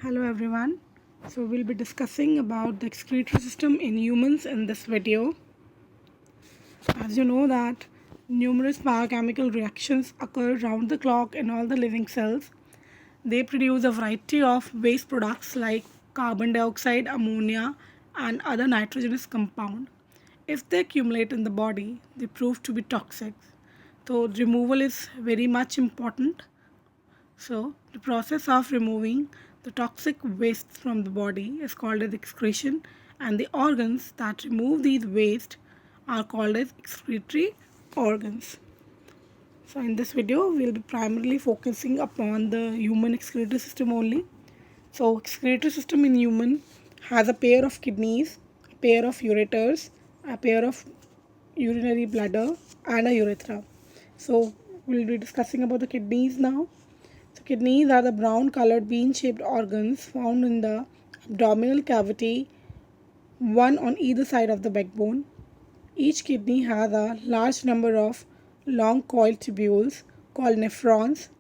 Hello everyone. So we'll be discussing about the excretory system in humans in this video. As you know that numerous biochemical reactions occur round the clock in all the living cells. They produce a variety of waste products like carbon dioxide, ammonia and other nitrogenous compound. If they accumulate in the body, they prove to be toxic. So removal is very much important. So, the process of removing the toxic wastes from the body is called as excretion, and the organs that remove these waste are called as excretory organs. So, in this video, we will be primarily focusing upon the human excretory system only. So, excretory system in human has a pair of kidneys, a pair of ureters, a pair of urinary bladder, and a urethra. So, we'll be discussing about the kidneys now. So kidneys are the brown colored bean shaped organs found in the abdominal cavity, one on either side of the backbone. Each kidney has a large number of long coiled tubules called nephrons.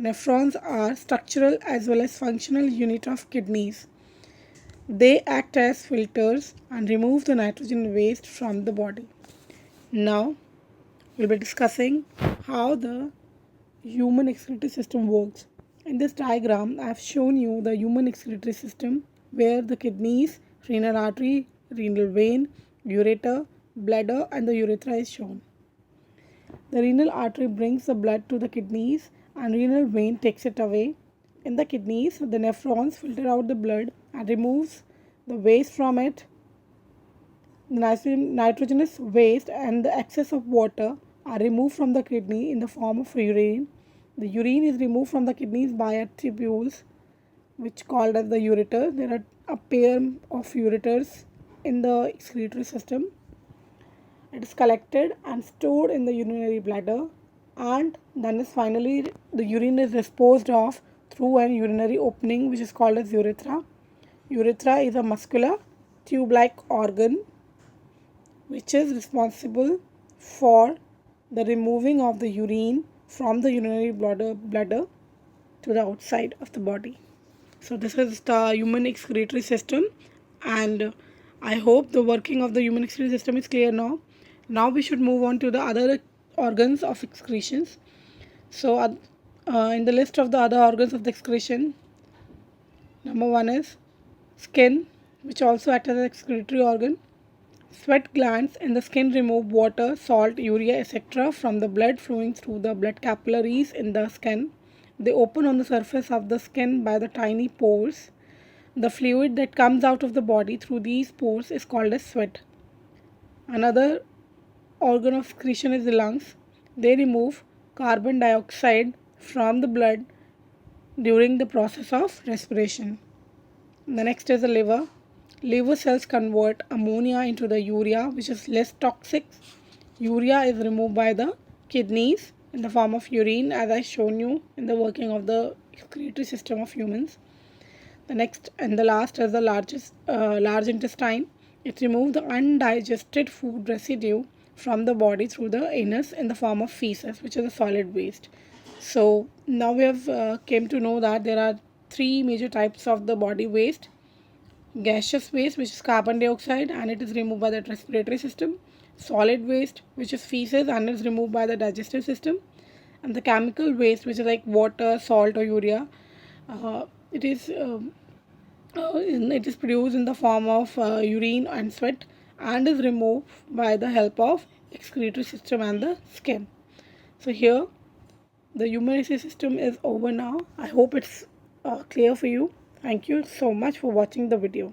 Nephrons are structural as well as functional unit of kidneys. They act as filters and remove the nitrogen waste from the body. Now we'll be discussing how the human excretory system works. In this diagram, I have shown you the human excretory system where the kidneys, renal artery, renal vein, ureter, bladder and the urethra is shown. The renal artery brings the blood to the kidneys and renal vein takes it away. In the kidneys, the nephrons filter out the blood and removes the waste from it. The nitrogenous waste and the excess of water are removed from the kidney in the form of urine. The urine is removed from the kidneys via tubules, which called as the ureter. There are a pair of ureters in the excretory system. It is collected and stored in the urinary bladder, and then is finally the urine is disposed of through an urinary opening, which is called as urethra. Urethra is a muscular tube-like organ which is responsible for the removing of the urine from the urinary bladder to the outside of the body. So this is the human excretory system, and I hope the working of the human excretory system is clear now. Now we should move on to the other organs of excretions. So in the list of the other organs of the excretion, number one is skin, which also acts as an excretory organ. Sweat glands in the skin remove water, salt, urea, etc. from the blood flowing through the blood capillaries in the skin. They open on the surface of the skin by the tiny pores. The fluid that comes out of the body through these pores is called as sweat. Another organ of excretion is the lungs. They remove carbon dioxide from the blood during the process of respiration. The next is the liver. Liver cells convert ammonia into the urea, which is less toxic. Urea is removed by the kidneys in the form of urine, as I shown you in the working of the excretory system of humans. The next and the last is the large intestine. It removes the undigested food residue from the body through the anus in the form of feces, which is a solid waste. So now we have came to know that there are three major types of the body waste: gaseous waste, which is carbon dioxide and it is removed by the respiratory system; solid waste, which is feces and is removed by the digestive system; and the chemical waste, which is like water, salt or urea. uh, it is it is produced in the form of urine and sweat and is removed by the help of excretory system and the skin. So here the human system is over now. I hope it's clear for you. Thank you so much for watching the video.